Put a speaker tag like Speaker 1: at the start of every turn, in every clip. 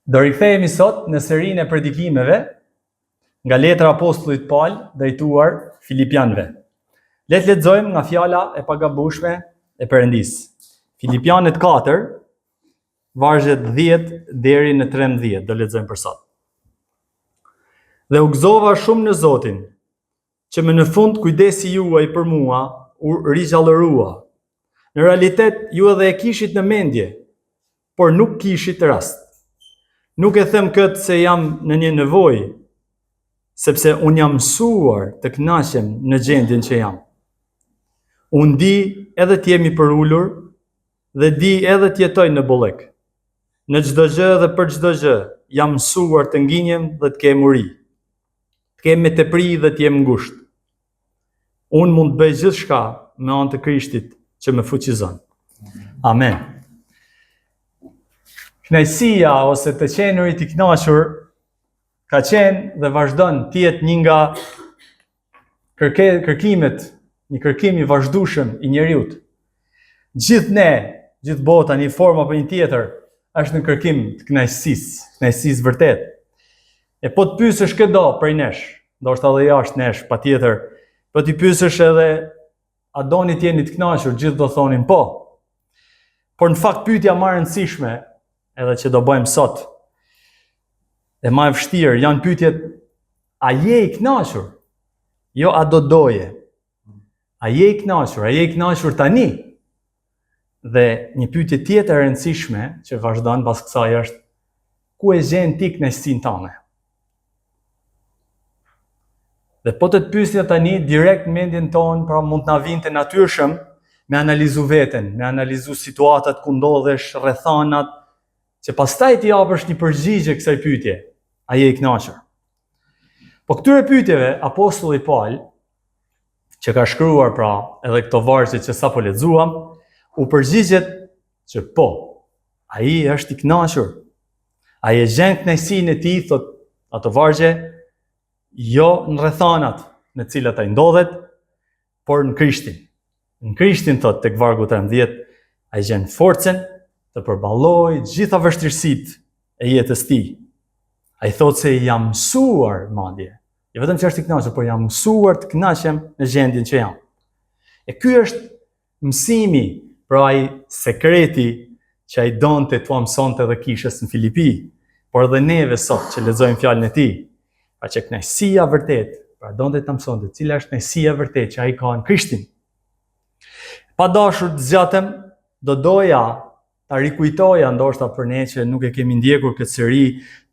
Speaker 1: Do rikthehemi sot në serinë e predikimeve nga letra apostullit Paul drejtuar Filipianëve. Le të lexojmë nga fjala e pagabueshme e Perëndisë. Filipianët 4, vargjet 10 deri në 13 do lexojmë për sot. Dhe u gëzova shumë në Zotin, që më në fund kujdesi juaj për mua u rigjallërua. Në realitet ju edhe e kishit në mendje, por nuk kishit rast. Nuk e them këtë se jam në një nevojë, sepse unë jam mësuar të kënaqem në gjendjen që jam. Unë di edhe të jemi për ulur dhe di edhe të jetoj në bollek. Në çdo gjë dhe për çdo gjë jam mësuar të nginjem dhe të kem uri. Të kem me tepri dhe të jem ngushtë. Unë mund të bëj gjithçka me anë të Krishtit që më fuqizon. Amen. Kënaqësia ose të qenurit i kënaqur ka qenë dhe vazhdon të jetë një nga kërkimet, një kërkim i vazhdueshëm i njerëzit. Gjithë ne, gjithë bota në një formë apo një tjetër, është në kërkim të kënaqësisë vërtet. E po të pyesësh këdo prej nesh, ndoshta edhe jashtë nesh, patjetër, po ti pyesësh edhe a doni të jeni të kënaqur, gjithë do thonin po. Por në fakt pyetja më e rëndësishme, edhe që do bëjmë sot, e më e vështirë, janë pyetjet: a je i kënaqur? Jo a do doje. A je i kënaqur? A je i kënaqur tani? Dhe një pyetje tjetër e rëndësishme që vazhdon pas kësaj është: ku e gjen ti kënaqësinë tënde? Dhe po të pyesja tani direkt mendjen tonë, pra mund të na vinte natyrshëm me analizu veten, me analizu situatat ku ndodhesh, rrethanat, që pastaj ti japësh një përgjigje kësaj pyetje: a je i kënaqur? Po këtyre pyetjeve apostulli Paul, që ka shkruar pra edhe këto vargje që sapo lexuam, u përgjigjet që po, ai është i kënaqur. Ai e gjen kënaqësinë e tij, thot ato vargje, jo në rrethanat në të cilat ai ndodhet, por në Krishtin. Në Krishtin, thot tek vargu 13, ai gjen forcën të përballojë gjitha vështirësitë e jetës tij. Ai thot se jam mësuar madje. Jo vetëm që është i kënaqur, por jam mësuar të kënaqem në gjendjen që jam. E ky është mësimi, pra ai sekreti që ai donte t'u mësonte edhe kishës në Filipi, por edhe neve sot që lexojmë fjalën e tij. Pra që kënaqësia vërtet, pra donte ta mësonte cila është kënaqësia vërtet që ai ka në Krishtin. Pa dashur të zgjatem, do doja ta rikujtoja, ndoshta për ne që nuk e kemi ndjekur këtë seri,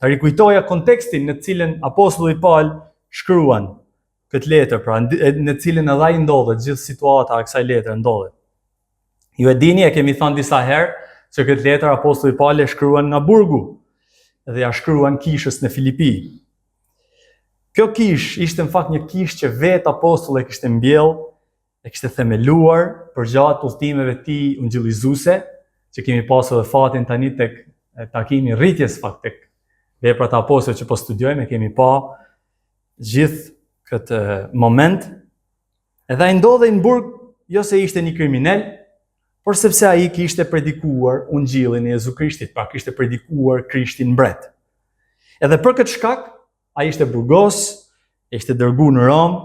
Speaker 1: ta rikujtoja kontekstin në të cilën apostulli Paul shkruan këtë letër, pra në të cilën edhe ai ndodhet, gjithë situata e kësaj letre ndodhet. Ju e dini, e kemi thënë disa herë, që këtë letër apostulli Paul e shkruan nga burgu dhe ja shkruan kishës në Filipi. Kjo kish ishte në fakt një kish që vetë apostulli e kishte mbjell, e kishte themeluar përgjatë udhëtimeve të tij ungjillizuese, që kemi pasur edhe fatin tani tek takimi rritjes fakt tek veprat e apostujve që po studiojmë, kemi pa gjithë këtë moment. Edhe ai ndodhej në burg jo se ishte një kriminal, por sepse ai kishte predikuar ungjillin e Jezu Krishtit, pra kishte predikuar Krishtin mbret. Edhe për këtë shkak ai ishte burgos, ishte dërguar në Rom,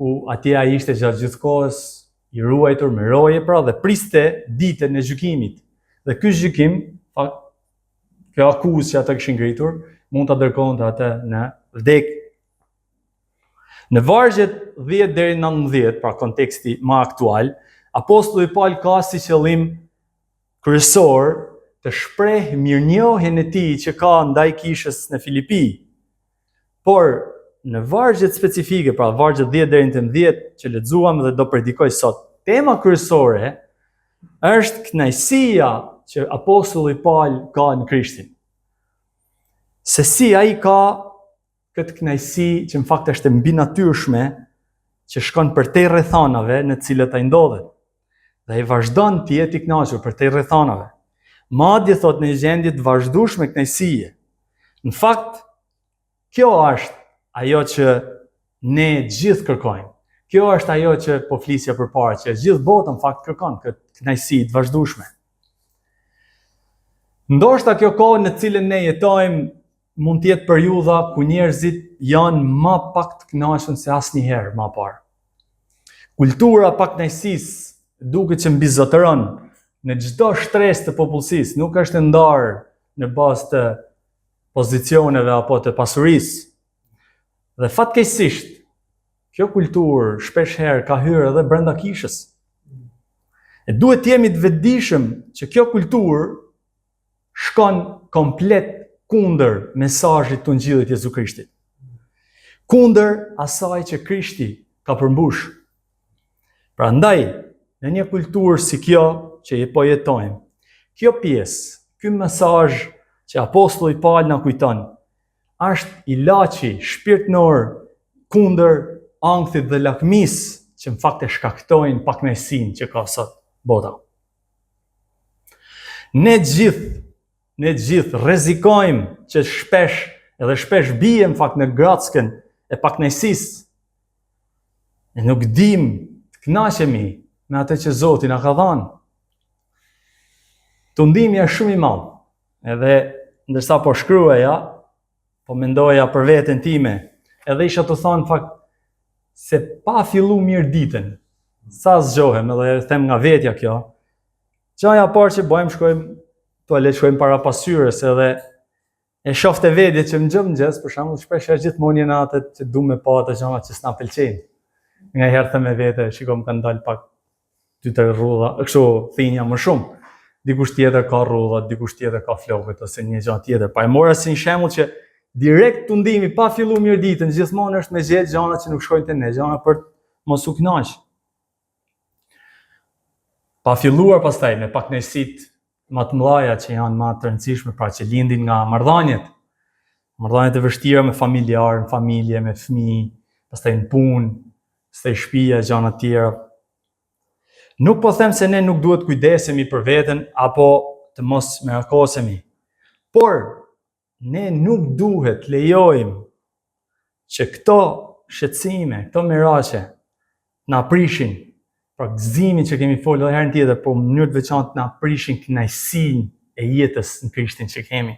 Speaker 1: ku atje ai ishte gjatë gjithë kohës i ruajtur me roje, pra dhe priste ditën e gjykimit. Dhe ky gjykim, kjo akuzë që ata kishin ngritur, mund ta dërgonte atë në vdekje. Në vargjet 10 deri në 19, pra konteksti më aktual, apostulli Paul ka si qëllim kryesor të shpreh mirënjohjen e tij që ka ndaj kishës në Filipi. Por në vargjet specifike, pra vargjet 10 deri në 18 që lexuam dhe do predikoj sot, tema kryesore është kënaqësia që apostulli Paul ka në Krishtin. Se si ai ka këtë kënaqësi që në fakt është mbi natyrshme, që shkon përtej rrethanave në të cilat ai ndodhet. Dhe ai vazhdon të jetë i kënaqur përtej rrethanave. Madje thot në gjendje të vazhdueshme kënaqësie. Në fakt, kjo është ajo që ne gjithë kërkojmë. Kjo është ajo që po flisja përpara, që gjithë bota në fakt kërkon këtë kënaqësi të vazhdueshme. Ndoshta kjo kohë në cilën ne jetojmë mund të jetë periudha ku njerëzit janë më pak të kënaqur se asnjëherë më parë. Kultura pak kënaqësisë duket që mbizotëron në çdo shtresë të popullsisë, nuk është ndarë në bazë të pozicioneve apo të pasurisë. Dhe fatkeqësisht, kjo kulturë shpesh herë ka hyrë edhe brenda kishës. E duhet të jemi të vetëdijshëm që kjo kulturë shkon komplet kundër mesazhit të Ungjillit Jezu Krishtit. Kundër asaj që Krishti ka përmbush. Prandaj, në një kulturë si kjo që po jetojmë, kjo pjesë, ky mesazh që apostulli Paul na kujton, është ilaçi shpirtënor kundër ankthit dhe lakmisë që në fakt e shkaktojnë pakënaqësinë që ka sot bota. Ne gjithë rrezikojmë që shpesh bie në fakt në grackën e pakënaqësisë. Ne nuk dim të kënaqemi me atë që Zoti na ka dhënë. Tundimi është shumë i madh. Edhe ndërsa po shkruaja, po mendoja për veten time, edhe isha të thonë fakt se pa fillu mirë ditën, sa zgjohem, edhe them nga vetja kjo, gjaja parë që bëjmë shkojmë tualet, shkojmë para pasyres, edhe e shofte vedje që mëngjes, për shembull, shpesh është gjithmonë jena atë që du me pa ato gjëra që s'na pëlqejnë. Nga herë them me vete, shikom kanë dalë pak 2-3 rrudha, kështu thinja më shumë. Dikush tjetër ka rrudha, dikush tjetër ka flokët ose një gjë tjetër. Pa e mora si një shembull që direkt tundimi pa fillu mirë ditën, gjithmonë është me gjetë gjëra që nuk shkojnë te ne, gjëra për mos u kënaqur. Pa filluar pastaj me pakënaqësitë më të mëdha që janë më të rëndësishme, pra që lindin nga marrëdhëniet. Marrëdhëniet e vështira me familjar, në familje, me fëmijë, pastaj në punë, pastaj shtëpia, gjëra të tjera. Nuk po them se ne nuk duhet kujdesemi për veten apo të mos merakosemi. Por ne nuk duhet lejojmë që këto shqetësime, këto miraqe na prishin, pra gëzimin që kemi folur herën tjetër, por në mënyrë të veçantë na prishin kënaqësinë e jetës në Krishtin që kemi.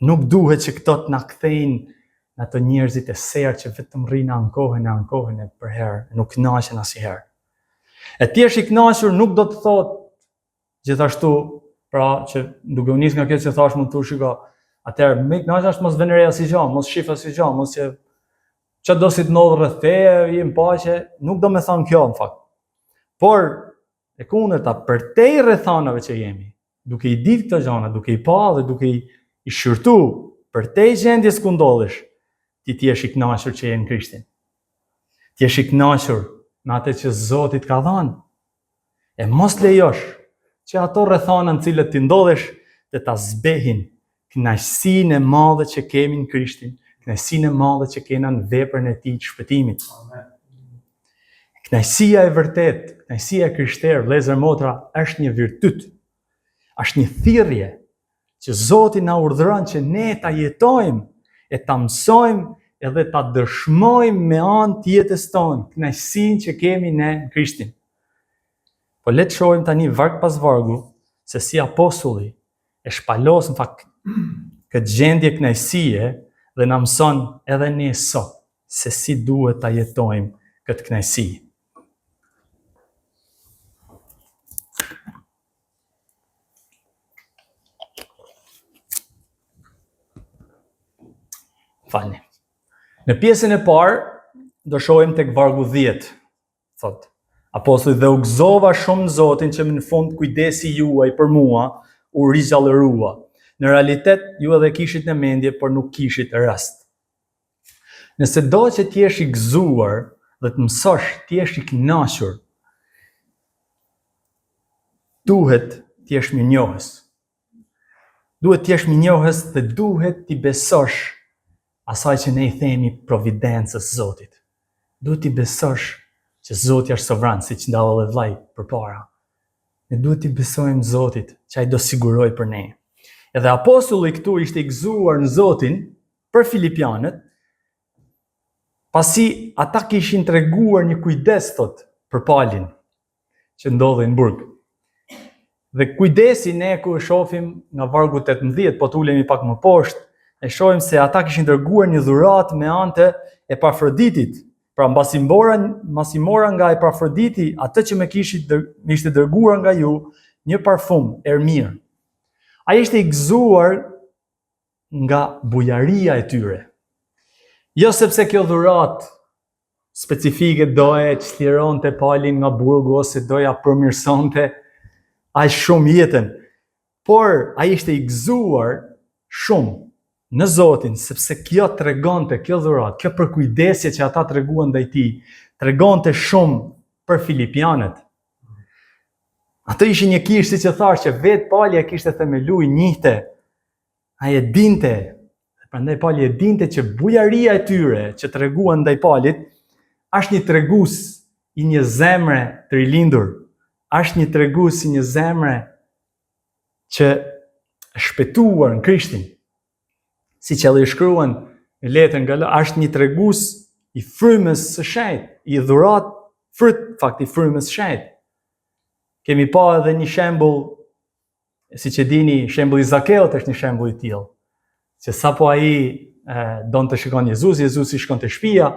Speaker 1: Nuk duhet që këto të na kthejnë në ato njerëzit e serë që vetëm rrinë ankohen e për herë, nuk kënaqen asnjëherë. E ti jesh i kënaqur nuk do të thotë gjithashtu, pra që duke u nis nga kjo që thash mund të shiko, atëherë me kënaqësh mos vënë re asnjë gjë, mos shif asnjë gjë, mos që çfarë do si të ndodh rreth teje, je në paqe, nuk do me thonë kjo në fakt. Por e kundërta, për te i rrethanave që jemi, duke i ditë këto gjëra, duke i pa dhe duke i shqyrtu, për te i gjendjes ku ndodhesh, ti jesh i kënaqur që je në Krishtin. Ti jesh i kënaqur me atë që Zoti të ka dhënë. E mos lejosh që ato rrethana në cilët ti ndodhesh të ta zbehin kënaqësinë e madhe që kemi në Krishtin, kënaqësinë e madhe që kena në veprën e tij të shpëtimit. Kënaqësia e vërtet, kënaqësia e krishterë, vëllezër motra, është një virtyt. Është një thirrje që Zoti na urdhëron që ne ta jetojmë, e ta mësojmë edhe ta dëshmojmë me anë të jetës tonë, kënaqësinë që kemi ne në Krishtin. Po le të shohim tani varg pas vargu se si apostulli e shpalos në fakt këtë gjendje kënaqësie dhe na mëson edhe ne sot se si duhet ta jetojmë këtë kënaqësi. Falni. Në pjesën e parë do shohim tek vargu 10. Thot: Apostulli dhe u gëzova shumë në Zotin që në fund kujdesi juaj për mua u rigjallërua. Në realitet ju edhe kishit në mendje, por nuk kishit rast. Nëse do që t'jesh i gëzuar dhe të mësosh t'jesh i kënaqur, duhet t'jesh mirënjohës. Duhet t'jesh mirënjohës dhe duhet t'i besosh asaj që ne i themi providencës Zotit. Duhet t'i besosh që Zoti është sovran, siç ndalë dhe vllai përpara. Ne duhet t'i besojmë Zotit që ai do siguroj për ne. Edhe apostulli këtu ishte i gëzuar në Zotin për filipianët, pasi ata kishin treguar një kujdes thot për Paulin që ndodhej në burg. Dhe kujdesi ne ku e shohim nga vargu 18, po tulemi pak më poshtë, e shohim se ata kishin dërguar një dhuratë me anë të Epafroditit. Pra mbasi mora nga Epafroditi atë që më ishte dërguar nga ju, një parfum mirë. Ai ishte i gëzuar nga bujaria e tyre. Jo sepse kjo dhuratë specifike doje që thlironte palin nga burgu ose doja përmirësonte aq shumë jetën, por ai ishte i gëzuar shumë në Zotin, sepse kjo tregonte, kjo dhuratë, kjo përkujdesje që ata treguan ndaj tij, tregonte shumë për filipianët. Ato ishin një kishë, siç e thash, që vetë Pali e kishte themelu, i njihte, ai e dinte, prandaj Pali e dinte që bujaria e tyre që treguan ndaj Palit është një tregues i një zemre të rilindur, është një tregues i një zemre që shpëtuar në Krishtin. Siç e shkruan në letrën nga është një tregues i frymës së shenjtë, i dhurat fryt i frymës së shenjtë. Kemi pa edhe një shembull, siç e dini, shembulli i Zakeut është një shembull i tillë. Që sapo ai donte të shikon Jezusi shkon te shtëpia,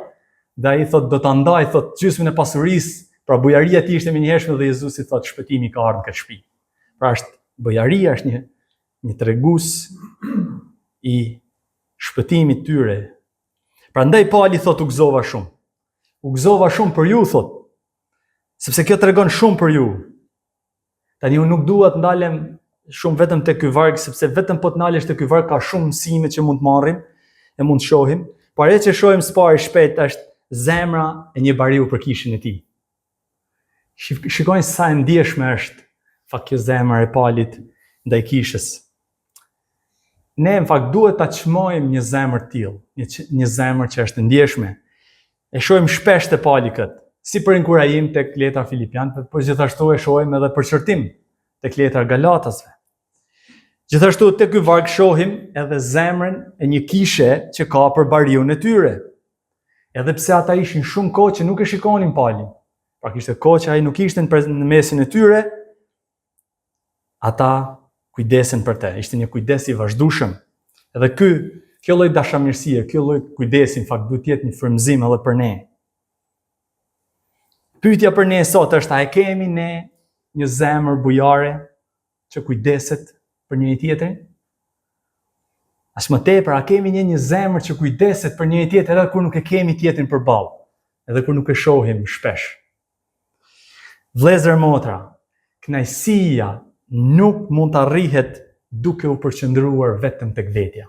Speaker 1: dhe ai thot do ta ndaj gjysmën e pasurisë, pra bujaria e tij ishte më njëhershme dhe Jezusi thot shpëtimi ka ardhur në këtë shtëpi. Pra bujaria është një tregues i shpëtimit tyre. Prandaj Pali thot u gëzova shumë. U gëzova shumë për ju, thot, sepse kjo tregon shumë për ju. Tani unë nuk dua të ndalem shumë vetëm te ky varg, sepse vetëm po të ndalesh te ky varg ka shumë mësime që mund të marrim e mund të shohim, por ajo që shohim së pari shpejt është zemra e një bariu për kishën e tij. Shikojnë sa e ndjeshme është fakt kjo zemra e Palit ndaj kishës. Ne në fakt duhet ta çmojmë një zemër të tillë, një zemër që është ndjeshme. E shohim shpesh te Pali këtë, si për inkurajim tek letra Filipianëve, por gjithashtu e shohim edhe për çortim tek letra Galatasve. Gjithashtu te ky varg shohim edhe zemrën e një kishe që ka për bariun e tyre. Edhe pse ata ishin shumë kohë që nuk e shikonin Palin, pra kishte kohë që ai nuk ishte në mesin e tyre, ata kujdesen për te, ishte një kujdes i vazhdueshëm. Edhe kjo lloj dashamirësie, kjo lloj kujdesi në fakt duhet të jetë një frymëzim edhe për ne. Pyetja për ne sot është, a e kemi ne një zemër bujare që kujdeset për njëri tjetrin? As më tepër, a kemi një zemër që kujdeset për njëri tjetrin edhe kur nuk e kemi tjetrin përballë, edhe kur nuk e shohim shpesh? Vëllezër, motra, kënaqësia nuk mund të arrihet duke u përqendruar vetëm tek vetja.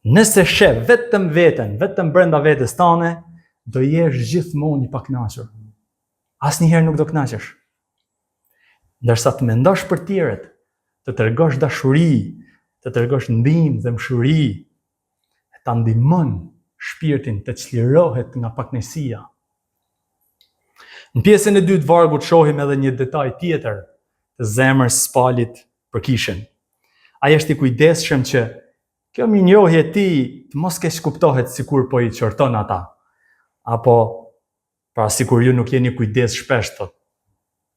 Speaker 1: Nëse sheh vetëm veten, vetëm brenda vetes tane, do jesh gjithmonë i pakënaqur. Asnjëherë nuk do kënaqesh. Ndërsa të mendosh për tjerët, të tregosh dashuri, të tregosh ndihmë dhe mëshuri, ta ndihmon shpirtin të çlirohet nga pakënaqësia. Në pjesën e dytë vargut shohim edhe një detaj tjetër të zemrës së Palit për kishën. Ai është i kujdesshëm që kjo mirënjohje e tij të mos keq kuptohet sikur po i çorton ata, apo pra sikur ju nuk jeni kujdes shpesh, thot.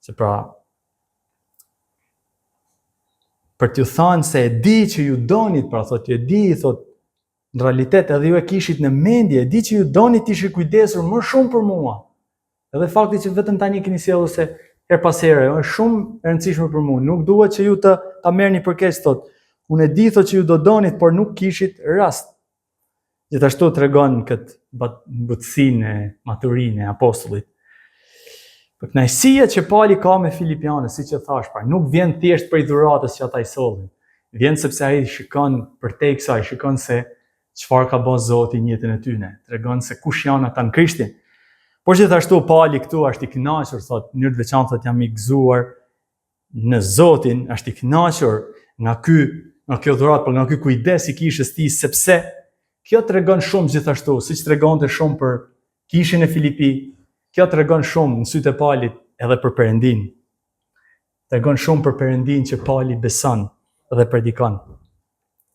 Speaker 1: Se pra për t'ju thënë se e di që ju donit, pra thot, e di, thot, në realitet edhe ju e kishit në mendje, e di që ju donit të ishi kujdesur më shumë për mua. Edhe fakti që vetëm tani keni sjellur se her pas here, është shumë e rëndësishme për mua. Nuk duhet që ju ta merrni për keq, thot. Unë e di, thot, që ju do donit, por nuk kishit rast. Gjithashtu tregon këtë butësinë e maturinë e apostullit. Për kënaqësia që Pali ka me filipianët, siç e thash, pra nuk vjen thjesht për dhuratës që ata i sollin. Vjen sepse ai shikon përtej kësaj, shikon se çfarë ka bërë Zoti në jetën e tyre. Tregon se kush janë ata në Krishtin. Por gjithashtu Pali këtu është i kënaqur, thot, në mënyrë të veçantë, thot, jam i gëzuar në Zotin, është i kënaqur nga kjo dhuratë, por nga ky kujdes i kishës tij, sepse kjo tregon shumë gjithashtu, siç tregonte shumë për kishën e Filipi, kjo tregon shumë në sytë e Palit edhe për Perëndin. Tregon shumë për Perëndin që Pali beson dhe predikon.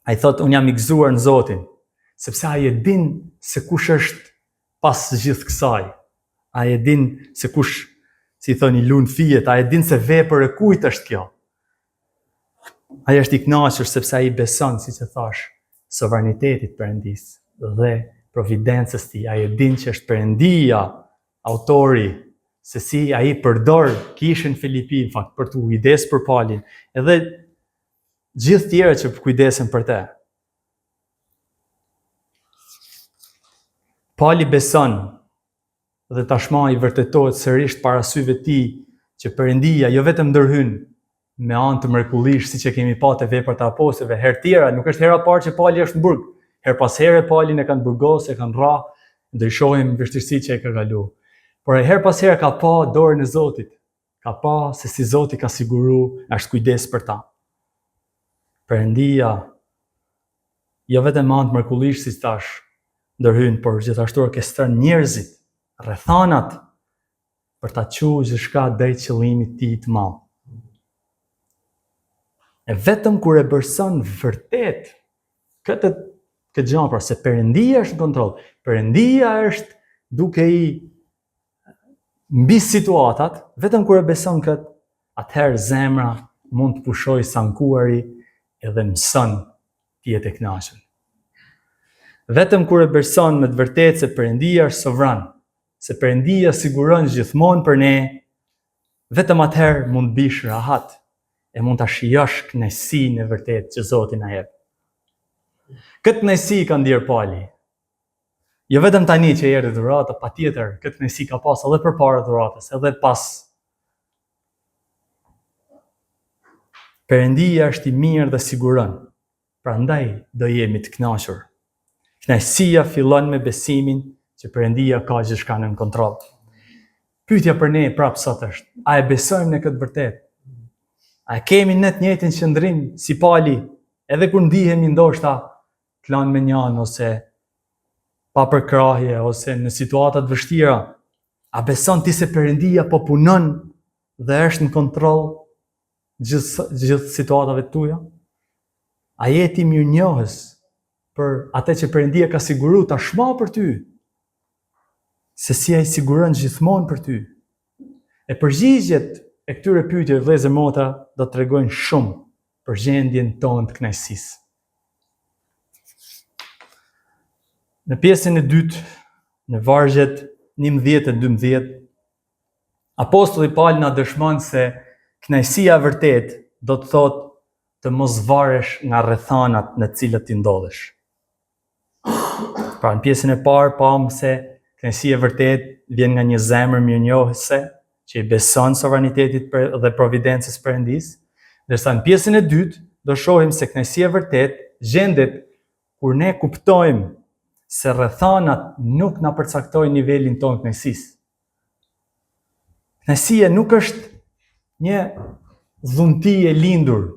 Speaker 1: Ai thot, unë jam i gëzuar në Zotin, sepse ai e din se kush është pas gjithë kësaj. Ai e din se si thoni lun fijet, a e din se vepër e kujt është kjo. Ai është i kënaqur sepse ai beson, siç e thash, sovranitetit Perëndis dhe providencës tij. Ai e din që është Perëndia autori, se si ai përdor kishën Filipi, në fakt, për të kujdes për Paulin, edhe gjithë tjerë që kujdesen për te. Pauli beson dhe tashma i vërtetohet sërish para syve tij që Perëndia jo vetëm ndërhyn me anë të mrekullish siç e kemi pa te veprat e apostujve, herë tjera, nuk është hera parë që Pauli është në burg. Her pas here Paulin e kanë burgosur, e kanë rra, ndryshojmë vështirësitë që e ka kaluar. Por e her pas here ka pa dorën e Zotit. Ka pa se si Zoti ka siguru, është kujdes për ta. Perëndia jo vetëm anë mrekullish si tash ndërhyn, por gjithashtu orkestron njerëzit, rrethanat për ta quajtur gjithçka drejt qëllimit të tij të madh. E vetëm kur e bërson vërtet këtë gjë, pra se Perëndia është në kontroll, Perëndia është duke i mbi situatat, vetëm kur e beson këtë, atëherë zemra mund të pushojë sankuari edhe mëson të jetë e kënaqur. Vetëm kur e beson me të vërtetë se Perëndia është sovran, se Perëndia siguron gjithmonë për ne, vetëm atëherë mund bish rahat e mund ta shijosh kënaqësinë e vërtetë që Zoti na jep. Këtë kënaqësi ka ndier Pauli. Jo vetëm tani që erdhi dhurata, patjetër këtë kënaqësi ka pas edhe përpara dhuratës, edhe pas. Perëndia është i mirë dhe siguron. Prandaj do jemi të kënaqur. Kënaqësia fillon me besimin që Perëndia ka gjithçka në kontroll. Pyetja për ne prapë sot është: a e besojmë në këtë vërtetë? A kemi ne të njëjtin qëndrim si Pauli, edhe kur ndihemi ndoshta të lanë me njanë ose pa përkrahje ose në situata të vështira? A beson ti se Perëndia po punon dhe është në kontroll gjithë situatave tuaja? A je ti mirënjohës për atë që Perëndia ka siguru tashmë për ty? Se si ai siguron gjithmonë për ty? E përgjigjet e këtyre pyetjeve, vëllezër motra, do të tregojnë shumë për gjendjen tonë të kënaqësisë. Në pjesën e dytë, në vargjet 11 e 12, apostulli Pauli na dëshmon se kënaqësia e vërtetë do të thotë të mos varesh nga rrethanat në të cilat ti ndodhesh. Pra në pjesën e parë pam se kënaqësia e vërtetë vjen nga një zemër mirënjohëse që i beson sovranitetit dhe providencës Perëndis, ndërsa në pjesën e dytë do shohim se kënaqësia e vërtetë gjendet kur ne kuptojmë se rrethanat nuk na përcaktojnë nivelin tonë të kënaqësisë. Kënaqësia nuk është një dhunti e lindur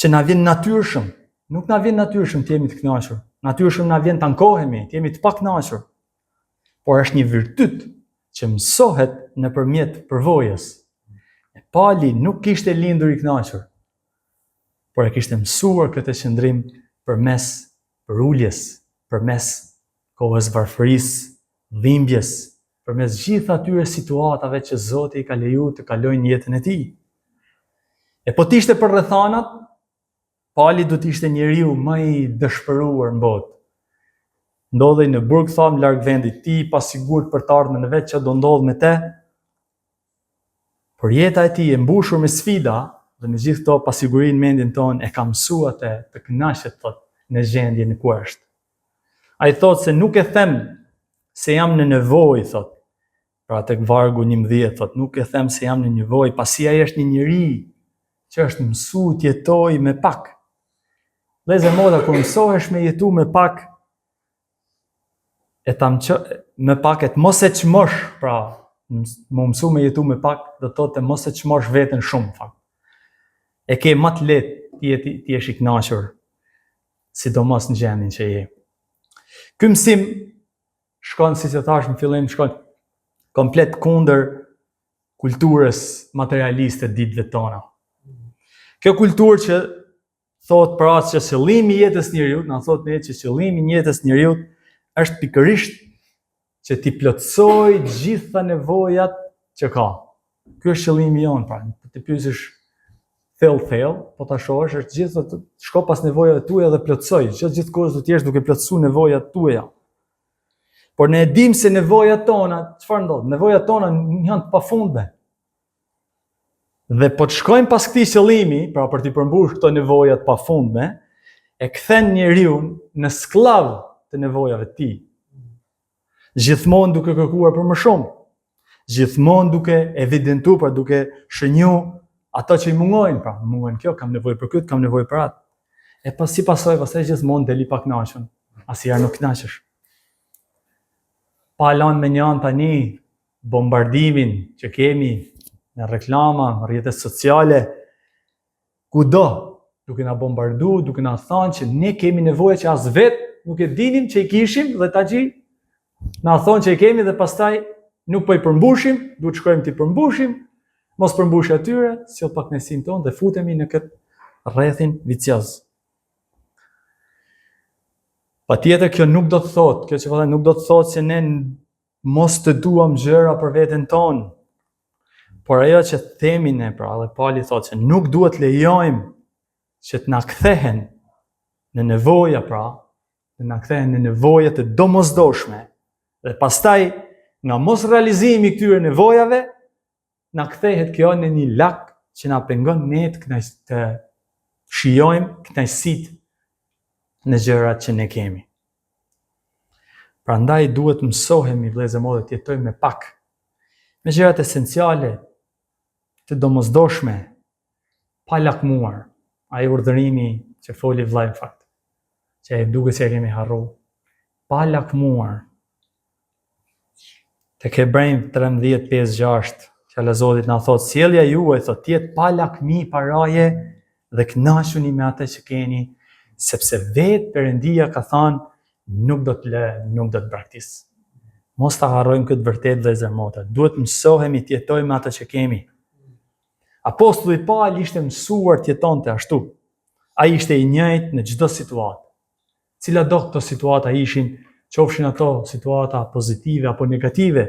Speaker 1: që na vjen natyrshëm. Nuk na vjen natyrshëm të jemi të kënaqur. Natyrshëm na vjen të ankohemi, të jemi të pakënaqur. Por është një virtyt që mësohet nëpërmjet përvojës. Pauli nuk kishte lindur i kënaqur, por e kishte mësuar këtë qëndrim përmes përuljes, përmes kohës varfërisë, dhimbjes, përmes gjithë atyre situatave që Zoti i ka lejuar të kalojnë jetën e tij. E po t'ishte për rrethanat, Pauli do t'ishte njeriu më i dëshpëruar në botë. Ndodhej në burg, thamë, larg vendit ti, pa sigurt për të ardhmen e vet që do ndodh me te. Por jeta e tij e mbushur me sfida dhe me gjithë këto pasigurinë në mendjen tonë e ka mësuar të kënaqet thot në gjendjen ku është. Ai thot se nuk e them se jam në nevojë, thot. Pra tek vargu 11 thot, nuk e them se jam në nevojë, pasi ai është një njeri që është mësuar të jetojë me pak. Vëllezër motra, kur mësohesh me jetu me pak, me pak e të mos e çmosh, pra më mësu me jetu me pak, do të thotë mos e çmosh veten shumë, fakt. E ke më të lehtë ti jesh i kënaqur, sidomos në gjendjen që je. Ky mësim shkon, siç e thash në fillim, shkon komplet kundër kulturës materialiste ditëve tona. Kjo kulturë që thot pra që qëllimi i jetës njeriut, na thot ne që qëllimi i jetës njeriut është pikërisht që ti plotësoj gjitha nevojat që ka. Ky është qëllimi jonë, pra, ti pyesësh thellë, po ta shohësh është gjithë të shko pas nevojave tuaja dhe plotësoj, gjithkohë do të jesh duke plotësuar nevojat tuaja. Por ne e dim se nevojat tona, çfarë ndodh? Nevojat tona janë të pafundme. Dhe po të shkojmë pas këtij qëllimi, pra për të përmbushur këto nevoja të pafundme, e kthen njeriu në skllav të nevojave të tij. Gjithmonë duke kërkuar për më shumë. Gjithmonë duke evidentuar, pra duke shënjuar ato që i mungojnë, pra mungojnë kjo, kam nevojë për këtë, kam nevojë për atë. E pastaj gjithmonë deli pa kënaqur. Asnjëherë nuk kënaqesh. Pa lanë me një anë tani bombardimin që kemi në reklama, në rrjetet sociale, kudo, duke na bombardu, duke na thënë që ne kemi nevojë që as vetë nuk e dinim që i kishim dhe tash na thonë që i kemi dhe pastaj nuk po i përmbushim, duhet shkojmë ti përmbushim, mos përmbushje atyre, sjell pak nësim tonë dhe futemi në këtë rrethin vicioz. Patjetër kjo nuk do të thotë, kjo që po them nuk do të thotë se ne mos të duam gjëra për veten tonë. Por ajo që themi ne, pra, dhe Pali thotë se nuk duhet lejojmë që të na kthehen në nevoja, pra, të na kthehen në nevoja të domosdoshme. Dhe pastaj nga mos realizimi i këtyre nevojave, na kthehet kjo në një lak që na pengon ne të shijojmë kënaqësitë në gjërat që ne kemi. Prandaj duhet mësohemi vëllezër mollë të jetojmë me pak, me gjërat esenciale, të domosdoshme, pa lakmuar. Ai urdhërimi që foli vllai në fakt, që e duket se e kemi harruar, pa lakmuar. Tek Hebrejnë 13:5-6, fjala e Zotit na thotë, sjellja juaj thotë jetë pa lakmi, paraje dhe kënaquni me atë që keni, sepse vetë Perëndia ka thënë nuk do të lë, nuk do të braktis. Mos ta harrojmë këtë vërtet vëllezër motra. Duhet mësohemi të jetojmë me atë që kemi. Apostulli Pali ishte mësuar të jetonte ashtu. Ai ishte i njëjtë në çdo situatë. Cila do këto situata ishin, qofshin ato situata pozitive apo negative,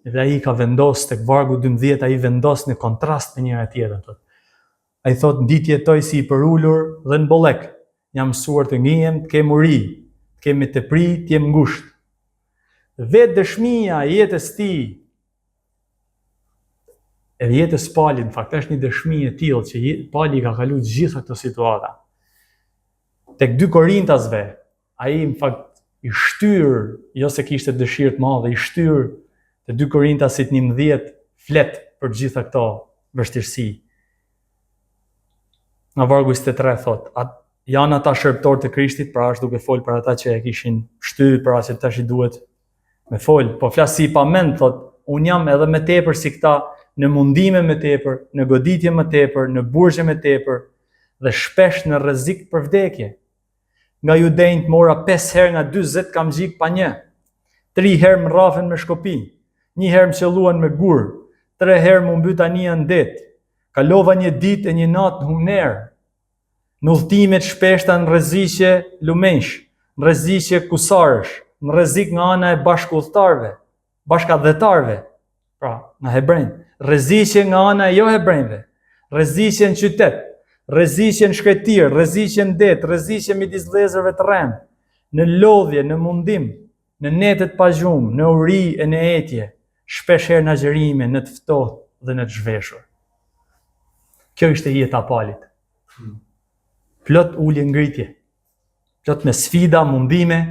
Speaker 1: dhe ai ka vendos tek vargu 12, ai vendos në kontrast me njëra tjetrën. Ai thotë ditë jetoj si i përulur dhe në bollek. Jam mësuar të ngihem, të kem uri, të kem të pri, të jem ngushtë. Vetë dëshmia e jetës tij, e jetës Palit, në fakt është një dëshmi e tillë që Pali ka kaluar gjitha këto situata. Tek 2 Korintasve, ai në fakt i shtyr, jo se kishte dëshirë të madhe, i shtyr te 2 Korintasit 11 flet për gjitha këto vështirësi. Në vargu 23 thot, janë ata shërbëtorë të Krishtit, pra është duke fol për ata që e kishin shtyr, pra që tash i duhet me fol, po flas si pa mend, thot, unë jam edhe më tepër si këta, në mundime më tepër, në goditje më tepër, në burgje më tepër dhe shpesh në rrezik për vdekje. Nga judejt mora 5 herë nga 40 kam gjik pa 1. 3 herë më rrafen me shkopi, 1 herë më qelluan me gur, 3 herë më mbyta një në det. Kalova një ditë e një natë në humner. Në udhëtimet shpeshta në rreziqe lumensh, në rreziqe kusarësh, në rrezik nga ana e bashkëudhëtarëve, bashkëdhetarëve, pra nga hebrejnë, rreziqe nga ana e jo hebrejve, rreziqe në qytet, rreziqe në shkretir, rreziqe në det, rreziqe midis vëllezërve të rrem, në lodhje, në mundim, në netet pa gjumë, në uri e në etje, shpesh herë në agjerime, në të ftohtë dhe në të zhveshur. Kjo ishte jeta Palit. Plot ulje ngritje, plot me sfida, mundime,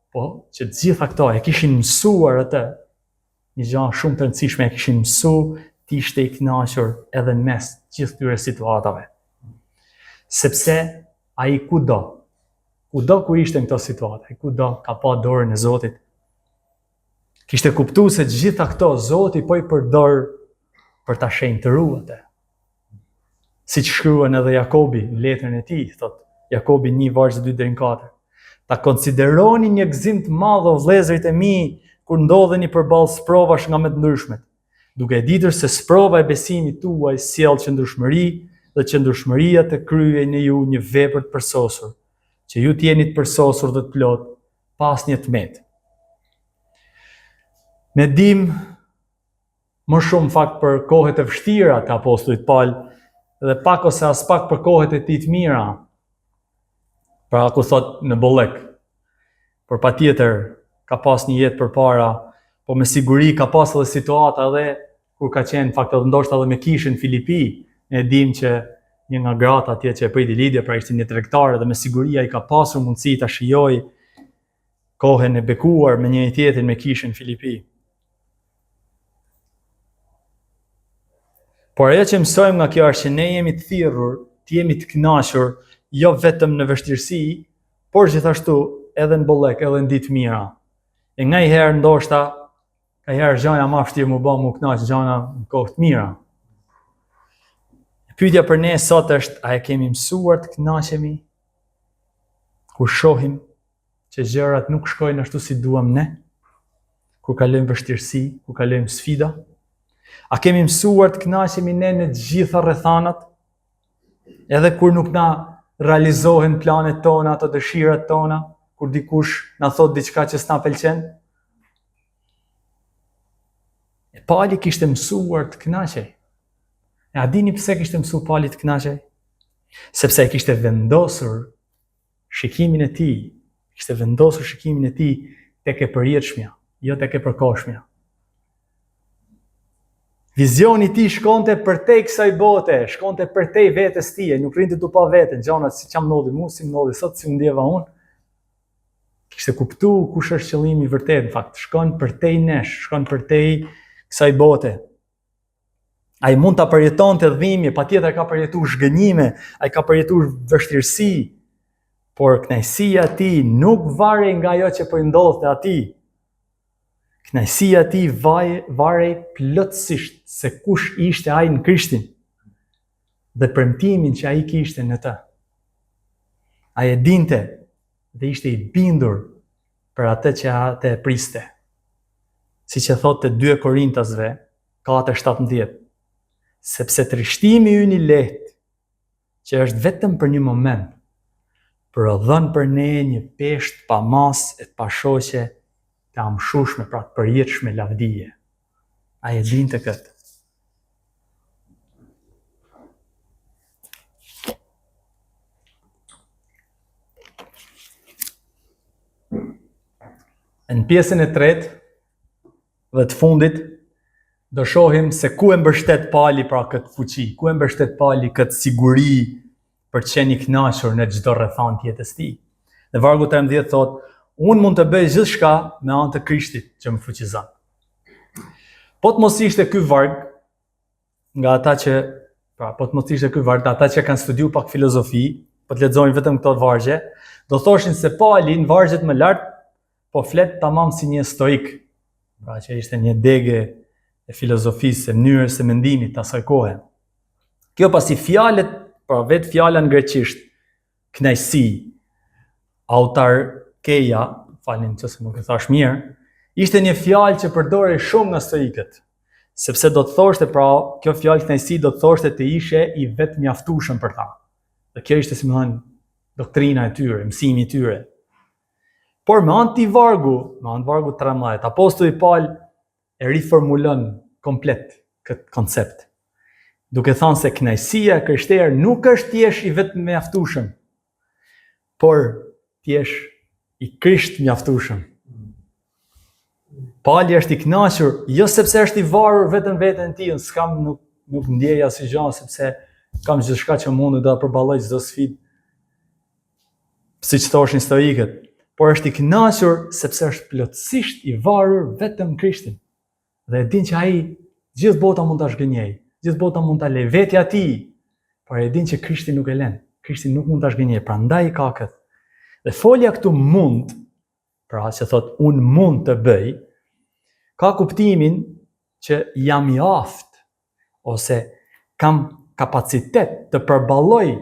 Speaker 1: po që të gjitha këto e kishin mësuar atë, një gjë shumë të rëndësishme, e kishin mësuar të ishte i kënaqur edhe në mes gjithë këtyre situatave. Sepse ai kudo ku ishte në këto situata, ai kudo ka pa dorën e Zotit. Kishte kuptuar se gjitha këto Zoti po i përdor për ta shenjtëruar atë. Siç shkruan edhe Jakobi në letrën e tij, thot Jakobi 1:2-4. Ta konsideroni një gëzim të madh o vëllezërit e mi kur ndodheni përballë sprovash nga më të ndryshmet, duke ditur se sprova e besimit tuaj sjell qëndrueshmëri dhe qëndrueshmëria të kryej në ju një vepër të përsosur, që ju të jeni të përsosur dhe të plot pas një tmet. Ne dim më shumë fakt për kohët e vështira të apostullit Paul dhe pak ose as pak për kohët e tij të mira. Pra ku thot në bollek. Por patjetër ka pas një jetë përpara, po me siguri ka pas edhe situata edhe kur ka qenë fakt edhe ndoshta edhe me kishën Filipi. Ne dim që një nga gratë atje që e priti lidhje, pra ishte një tregtare dhe me siguri ai ka pasur mundësi ta shijoj kohën e bekuar me njëri tjetrin me kishën Filipi. Por ajo që mësojmë nga kjo është që ne jemi të thirrur, të jemi të kënaqur, jo vetëm në vështirësi, por gjithashtu edhe në bollek, edhe në ditë mira. E nganjëherë ndoshta, ka herë gjëja më vështirë më bën më kënaq gjëna në kohë të mira. Pyetja për ne sot është, a e kemi mësuar të kënaqemi kur shohim që gjërat nuk shkojnë ashtu si duam ne? Kur kalojmë vështirësi, kur kalojmë sfida? A kemi mësuar të kënaqemi ne në të gjitha rrethanat? Edhe kur nuk na realizohen planet tona, ato dëshirat tona, kur dikush na thot diçka që s'na pëlqen? E Pali kishte mësuar të kënaqej. E a dini pse kishte mësuar Pali të kënaqej? Sepse e kishte vendosur shikimin e tij, kishte vendosur shikimin e tij tek e përjetshmja, jo tek e përkohshmja. Vizioni i tij shkonte përtej kësaj bote, shkonte përtej vetes tij, nuk rrinte tu pa veten, gjanat si çam ndodhi mua, si ndodhi sot, si u ndjeva unë. Kishte kuptuar kush është qëllimi i vërtet, në fakt, shkon përtej nesh, shkon përtej kësaj bote. Ai mund ta përjetonte dhimbje, patjetër ka përjetuar zhgënjime, ai ka përjetuar vështirësi, por kënaqësia e tij nuk varej nga ajo që po i ndodhte atij. Kënaqësia e tij varej plotësisht se kush ishte ai në Krishtin dhe premtimin që ai kishte në të. Ai e dinte dhe ishte i bindur për atë që atë e priste. Siç e thotë 2 Korintasve 4:17, sepse trishtimi ynë i lehtë, që është vetëm për një moment, prodhon për ne një peshë pa mas e pa shoqe, të amshushme, pra të përjetshme lavdije. Ai e dinte këtë. Në pjesën e tretë dhe të fundit, do shohim se ku e mbështet Pali pra këtë fuqi, ku e mbështet Pali këtë siguri për të qenë i kënaqur në çdo rrethant të jetës tij. Dhe vargu 13 thotë, unë mund të bëj gjithçka me anë të Krishtit që më fuqizon. Po të mos ishte ky varg nga ata që, ata që kanë studiuar pak filozofi, po të lexojnë vetëm këto vargje, do thoshin se Pali në vargjet më lart po flet tamam si një stoik, pra që ishte një dege e filozofisë, e mënyrës së mendimit të asaj kohe. Kjo pasi fjalët, pra vetë fjala në greqisht, kënaqësi, autarkeia, falni nëse nuk e thash mirë, ishte një fjalë që përdorej shumë nga stoikët, sepse do të thoshte, pra kjo fjalë kënaqësi do të thoshte të ishe i vetë mjaftueshëm për ta. Dhe kjo ishte si më thënë doktrina e tyre, mësimi i tyre. Por me anë vargu 13, apostulli Paul e riformulon komplet këtë koncept, duke thënë se kënaqësia e krishterë nuk është të jesh i vetë mjaftueshëm, por të jesh i Krisht mjaftueshëm. Pali është i kënaqur, jo sepse është i varur vetëm veten e tij, nuk ndjej asnjë gjë sepse kam gjithçka që mund të përballoj çdo sfidë, siç thoshin stoikët, por është i kënaqur sepse është plotësisht i varur vetëm Krishtin. Dhe e din që ai gjithë bota mund ta zhgënjej, gjithë bota mund ta lejë vetja e tij, por e din që Krishti nuk e lën. Krishti nuk mund ta zhgënjej, prandaj ka këtë. Dhe folja këtu mund, pra që thot unë mund të bëj, ka kuptimin që jam i aftë ose kam kapacitet të përballoj,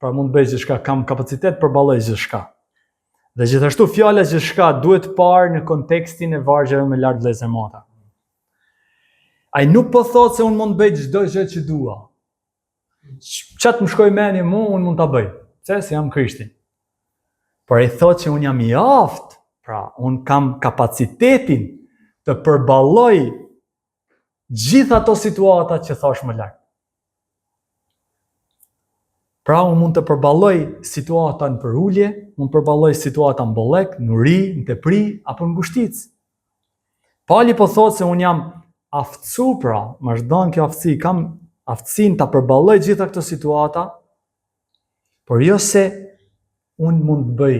Speaker 1: pra mund të bëj gjithçka, kam kapacitet të përballoj gjithçka. Dhe gjithashtu fjala gjithçka duhet parë në kontekstin e vargjeve më lart vëllezër motra. Ai nuk po thotë se unë mund të bëj çdo gjë që dua. Çat më shkoj mendje mua, unë mund ta bëj, se jam Krishti. Por ai thotë që unë jam i aftë, pra unë kam kapacitetin të përballoj gjitha ato situata që thash më lart. Pra unë mund të përballoj situata në përulje, mund të përballoj situata në bollek, në uri, në tepri, apo në ngushticë. Pali po thotë se unë jam aftësu, pra, më është dhënë kjo aftësi, kam aftësinë ta përballoj gjitha këto situata, por jo se unë mund të bëj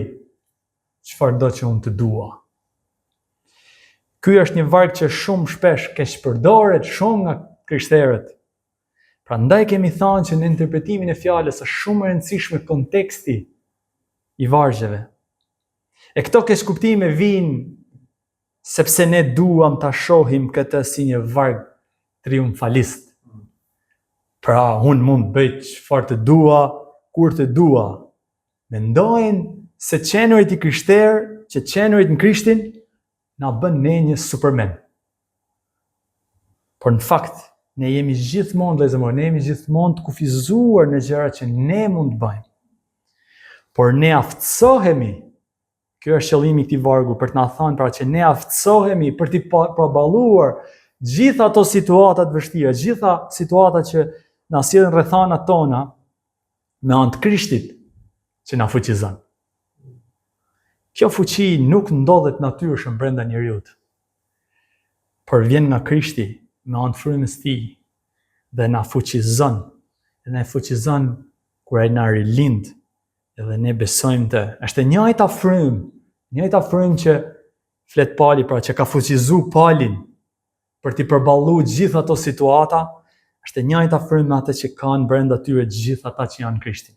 Speaker 1: çfarëdo që unë të dua. Ky është një varg që shumë shpesh keq përdoret shumë nga krishterët. Prandaj kemi thënë që në interpretimin e fjalës është shumë e rëndësishme konteksti i vargjeve. E këto keqkuptime vijnë sepse ne duam ta shohim këtë si një varg triumfalist. Pra, unë mund të bëj çfarë të dua, kur të dua. Mendojnë se qenurit i krishterë, që qenurit në Krishtin, na bën ne një superman. Por në fakt, ne jemi gjithmonë, vëllezër, ne jemi gjithmonë të kufizuar në gjëra që ne mund të bëjmë. Por ne aftësohemi, kjo është qëllimi i këtij vargu, për të na thënë pra që ne aftësohemi për të përballuar gjitha ato situata të vështira, gjitha situatat që na sjellin rrethanat tona me anë të Krishtit që na fuqizon. Kjo fuqi nuk ndodhet natyrshëm brenda njeriut, por vjen nga Krishti me anë të frymës tij dhe na fuqizon. Dhe na fuqizon kur ai na rilind edhe ne besojmë të. Është e njëjta frymë që flet Pali, pra që ka fuqizuar Palin për t'i përballuar gjithë ato situata, është e njëjta frymë me atë që kanë brenda tyre gjithë ata që janë në Krishtin.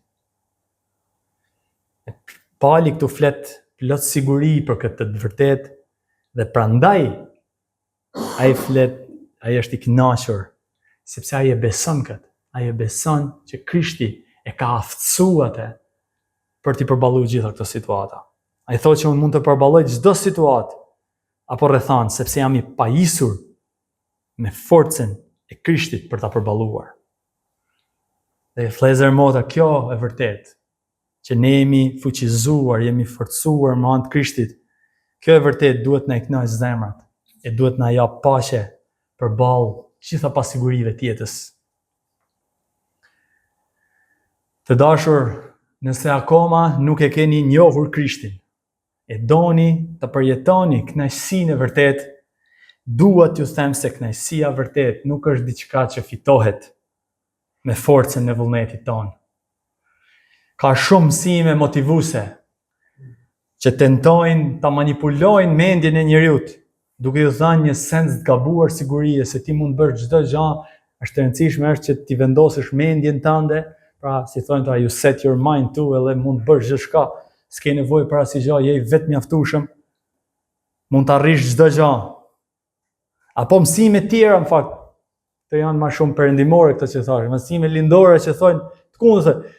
Speaker 1: Pali këtu flet plot siguri për këtë të vërtetë dhe prandaj ai është i kënaqur sepse ai e beson këtë. Ai e beson që Krishti e ka aftësuar atë për t'i përballuar gjitha këto situata. Ai thotë që unë mund të përballoj çdo situatë apo rrethan sepse jam i pajisur me forcën e Krishtit për ta përballuar. Dhe vëllezër motra, kjo e vërtetë që ne jemi fuqizuar, jemi forcuar me anë të Krishtit. Kjo e vërtet duhet na kënaqë zemrat e duhet na jap paqe përballë gjitha pasigurive të jetës. Të dashur, nëse akoma nuk e keni njohur Krishtin, e doni të përjetoni kënaqësinë e vërtet, dua t'ju them se kënaqësia vërtet nuk është diçka që fitohet me forcën e vullnetit tonë. Ka shumë mësime motivuese që tentojnë ta manipulojnë mendjen e njeriut, duke ju dhënë një sens të gabuar sigurie se ti mund bësh çdo gjë, është e rëndësishme është që ti vendosësh mendjen tënde, pra si thonë you set your mind to, edhe mund bësh çdo shka, s'ke nevojë për asnjë gjë, je vetë mjaftueshëm, mund të arrish çdo gjë. Apo mësime tjera në fakt, të janë më shumë perëndimore këto që thash, mësime lindore që thonë të kundërta.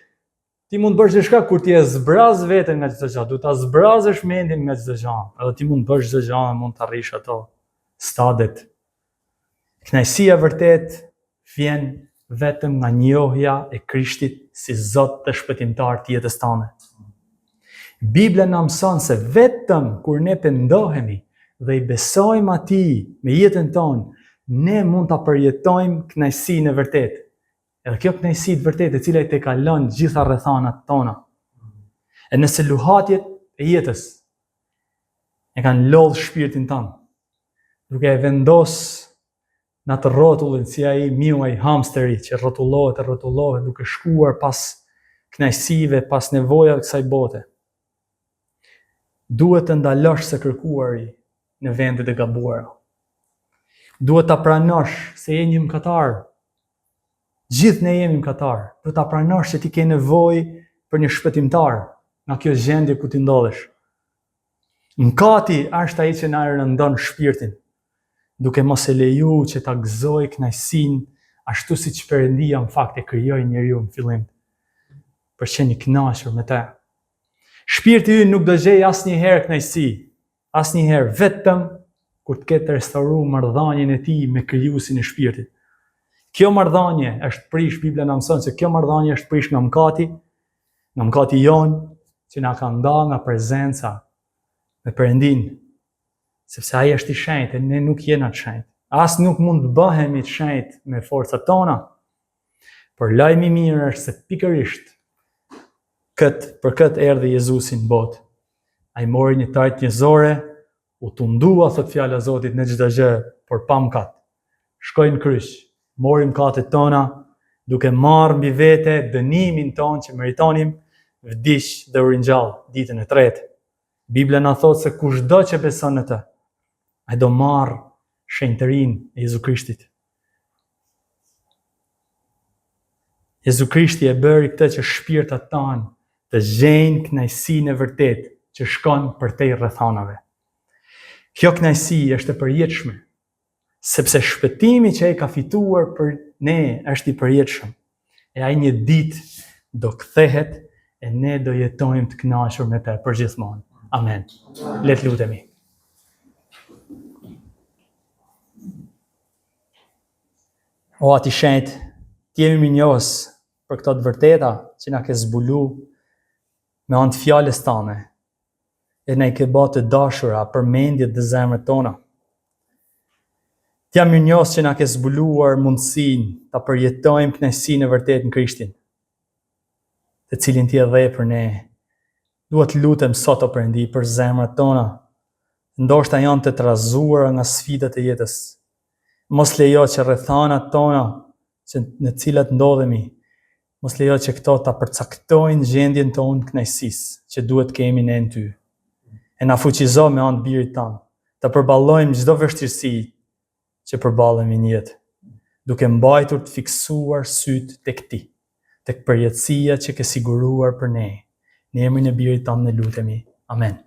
Speaker 1: Ti mund bësh çdo shka kur ti e zbraz veten nga çdo gjë, duhet ta zbrazësh mendjen nga çdo gjë. Edhe ti mund bësh çdo gjë, mund të arrish ato stadet. Kënaqësia vërtet vjen vetëm nga njohja e Krishtit si Zot dhe shpëtimtar të jetës tonë. Bibla na mëson se vetëm kur ne pendohemi dhe i besojmë Atij me jetën tonë, ne mund ta përjetojmë kënaqësinë e vërtetë. Edhe kjo kënaqësi të vërtetë e cila i te kalon gjitha rrethanat tona. E nëse luhatjet e jetës e kanë lodh shpirtin tonë, duke e vendos në atë rrotullin si ai miu ai hamsteri që rrotullohet duke shkuar pas kënaqësive, pas nevojave të kësaj bote. Duhet të ndalosh së kërkuari në vendet e gabuara. Duhet ta pranosh se je një mëkatar. Gjithë ne jemi mëkatar. Duhet ta pranosh se ti ke nevojë për një shpëtimtar nga kjo gjendje ku ti ndodhesh. Mëkati është ai që na rëndon shpirtin, duke mos e leju që ta gëzoj kënaqësinë ashtu siç Perëndia në fakt e krijoi njeriu në fillim, për qenë i kënaqur me të. Shpirti ynë nuk do gjej asnjëherë kënaqësi, asnjëherë, vetëm kur të ketë restauruar marrëdhënien e tij me Krijuesin e shpirtit. Kjo marrëdhënie është prish, Bibla na mëson se kjo marrëdhënie është prish nga mëkati jon që na ka nda nga prezenca me Perëndin. sepse ai është i shenjtë e ne nuk jena të shenjtë. As nuk mund të bëhemi të shenjtë me forcat tona. Por lajmi i mirë është se pikërisht për këtë erdhi Jezusi në botë. Ai mori një tajt njerëzore, u tundua, thot fjala e Zotit, në çdo gjë, por pa mëkat. Shkoi në kryq, mori mëkatet tona, duke marrë mbi vete dënimin ton që meritonim, vdiq dhe u ringjall ditën e tretë. Bibla na thot se kushdo që beson në të, ai do marrë shenjtërinë e Jezu Krishtit. Jezu Krishti e bëri këtë që shpirtat tanë të gjejnë kënaqësinë e vërtetë që shkon përtej rrethanave. Kjo kënaqësi është e përjetshme, sepse shpëtimi që ai ka fituar për ne është i përjetshëm. E ai një ditë do kthehet e ne do jetojmë të kënaqur me të përgjithmonë. Amen. Le të lutemi. O Ati shenjtë, ti jemi mirënjohës për këto të vërteta që na ke zbulu me anë të fjalës tane, e na i ke bërë të dashura për mendjet dhe zemrat tona. Ti jam mirënjohës që na ke zbuluar mundësinë ta përjetojmë kënaqësinë e vërtetë në Krishtin, të cilin ti e dhe për ne. Dua të lutem sot o Perëndi për zemrat tona, ndoshta janë të trazuara nga sfidat e jetës. Mos lejo që rrethanat tona në të cilat ndodhemi, mos lejo që këto ta përcaktojnë gjendjen tonë kënaqësisë që duhet kemi ne në ty. E na fuqizo me anë të Birit tan, të përballojmë çdo vështirësi që përballemi në jetë, duke mbajtur të fiksuar syt tek ti, tek përjetësia që ke siguruar për ne. Në emrin e Birit tan ne lutemi. Amen.